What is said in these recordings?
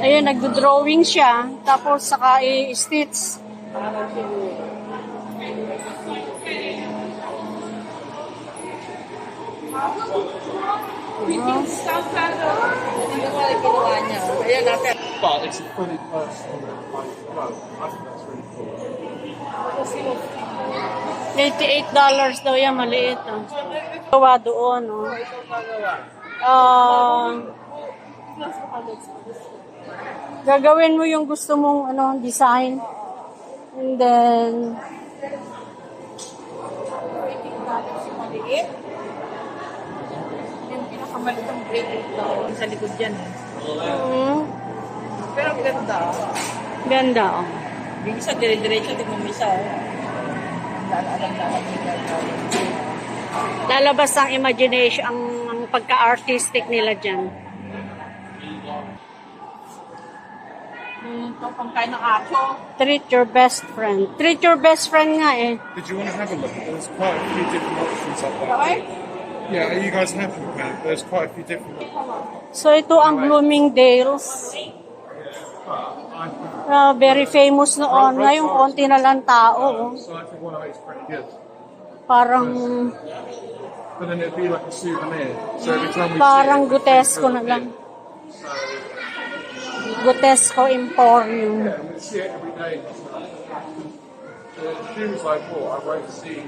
Ayun, nagdo-drawing siya. Tapos, saka i-stitch. But it's a fully personal like flow. I think that's really cool. $88 daw yan, maliit. Oh. Gawa doon. Oh. Gagawin mo yung gusto mong design. And then, Yung pinakamalitang bracelet daw sa likod dyan. Pero ang ganda. ganda. Oh. Yung isa, dire-diretso, tignan mo isa. Lalabas ang imagination, ang pagka-artistic nila dyan. Ito, pangkain ng aso. Treat your best friend. Treat your best friend nga eh. Did you want to have a look? There's quite a few different options up there. Okay? Yeah, are you guys happy with that? There's quite a few different. So ito ang Bloomingdale's. Very famous noon. Ngayon, konti na lang tao. Oh. So I think 108 is pretty good. Parang But then it'd be like a souvenir. So every time we parang see it, Gutesco na lang. Gutesco Emporium. yeah, we see it every day. So the shoes I bought, I won't see.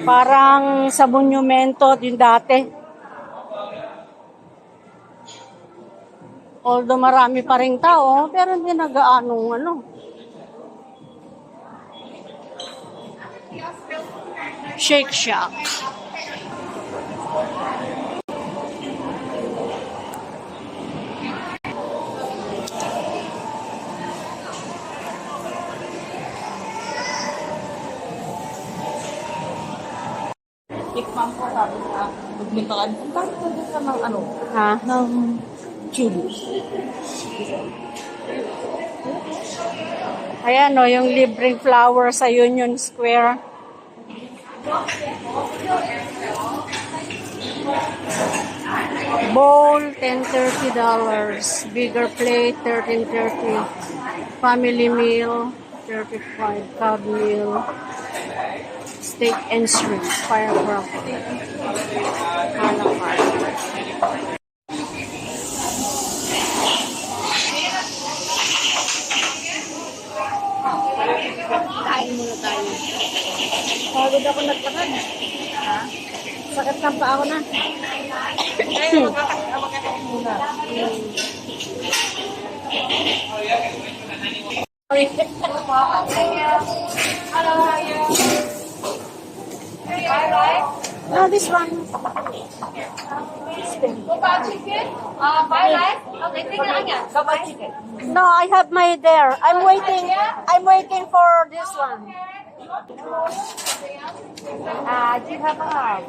Parang sa monumento din dati. Although marami pa ring tao, pero hindi nagaanong Shake Shack. Tikman ko, sabi niya, magmintaan. Ang bakit ko dito ng Ha? ng chili. Ayan yung libreng flower sa Union Square. Bowl, $10-30. Bigger plate, $13.30. Family meal, $35. Cub meal. Steak and shrimp. Firecracker. A la carte. Kain muna tayo. Pagod ako nagtakad. Ha? Sakit ng paa ko na. Ay, makakain muna. No, this one. Gabal chicken? Buy rice? Okay, tingnan lang yan. Gabal chicken. No, I have my there. I'm waiting for this one. Do you have a...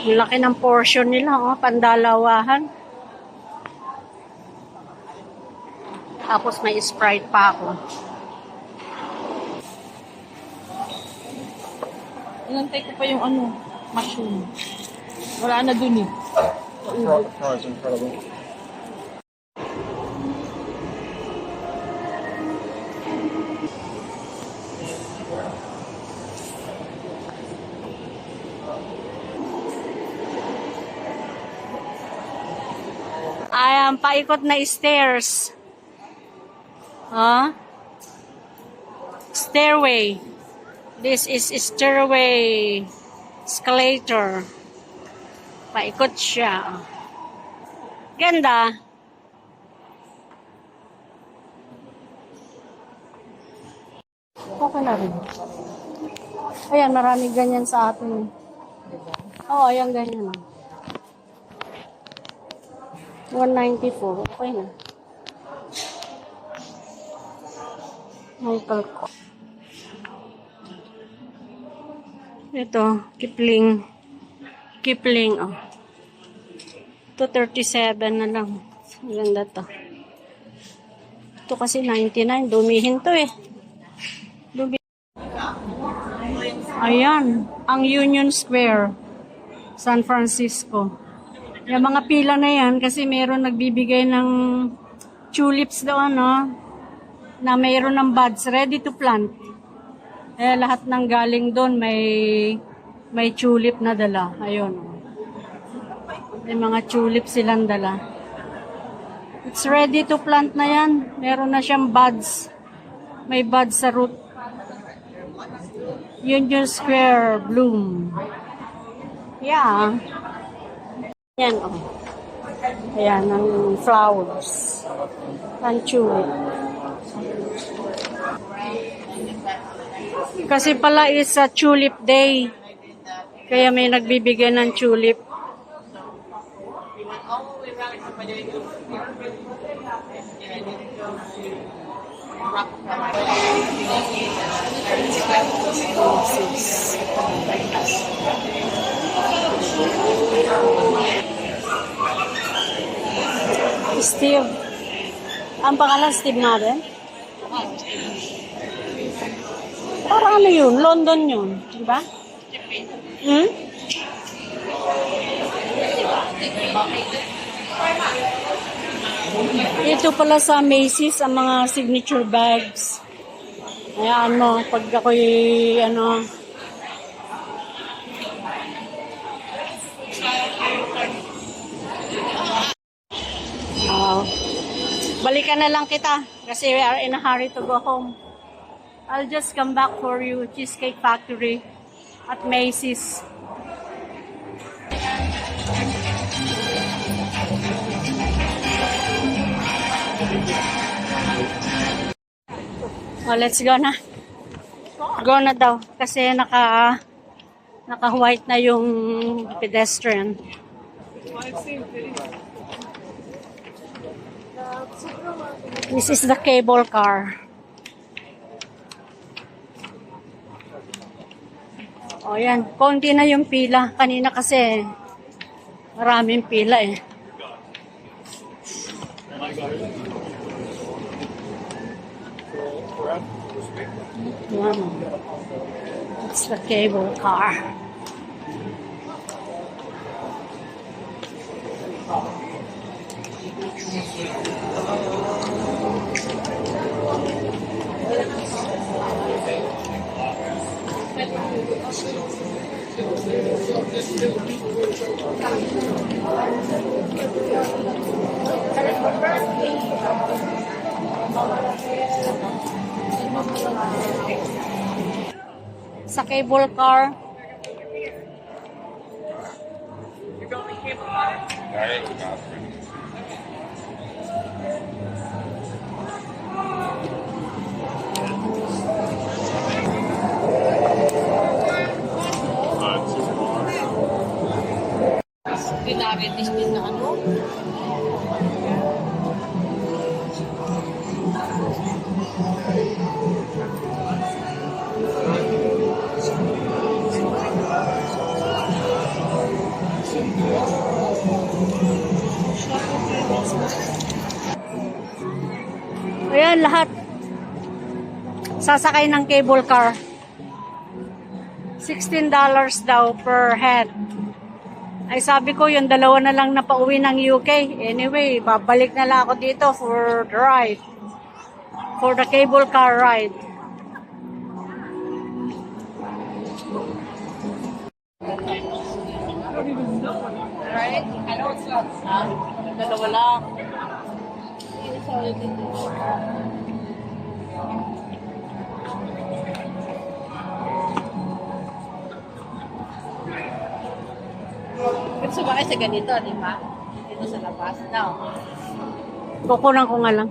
Ang laki ng portion nila, pandalawahan. Tapos may Sprite pa ako. Inantay ko pa yung mushroom. Wala na dun eh. Fries incredible. Ayan, paikot na stairs. Stairway. This is stairway. Escalator. Paikot siya. Ganda. Okay na rin. Ayan, marami ganyan sa atin. Oo, ayan ganyan. 194. Okay na. Michael ko. Ito, Kipling. Kipling, Ito, 37 na lang. Maganda to. Ito kasi 99. Dumihin to eh. Dumi. Ayan. Ang Union Square. San Francisco. Yung mga pila na yan kasi meron nagbibigay ng tulips doon, no? Na mayroon ng buds ready to plant. Eh, lahat ng galing doon may tulip na dala. Ayun. May mga tulip silang dala. It's ready to plant na yan. Meron na siyang buds. May buds sa root. Union Square bloom. Yeah. Yan, oh. Ayan, ang flowers. Ang tulip. Kasi pala is a tulip day. Kaya may nagbibigay ng tulip. Steve. Ang pangalan Steve nga din? Parang ano yun? London yun. Diba? Hmm? Ito pala sa Macy's ang mga signature bags. Ayan mo, pag ako'y ano... Balikan na lang kita kasi we are in a hurry to go home. I'll just come back for you, Cheesecake Factory at Macy's. Oh, let's go na. Go na daw kasi naka-white na yung pedestrian. This is the cable car. O yan, konti na yung pila. Kanina kasi maraming pila eh. Yan. It's the cable car. Sa cable car. Pinaritis din na ano. Ayan, lahat sasakay ng cable car. $16 daw per head. Ay sabi ko, yung dalawa na lang na pauwi ng UK. Anyway, babalik na lang ako dito for the ride. For the cable car ride. Right? Ano slots? Dalawa lang. Gusto ba kayo sa ganito, di ba? Dito sa labas. No. Kukunan ko nga lang.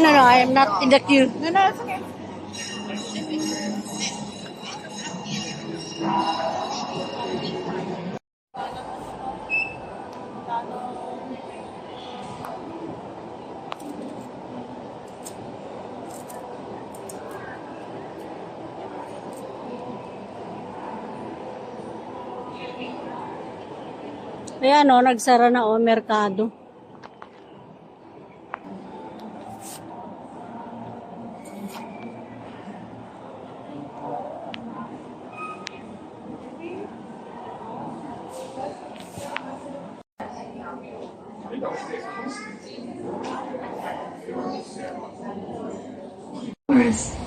no, I am not in the queue. No, no, it's okay. Ayan o, nagsara na o, merkado. Please.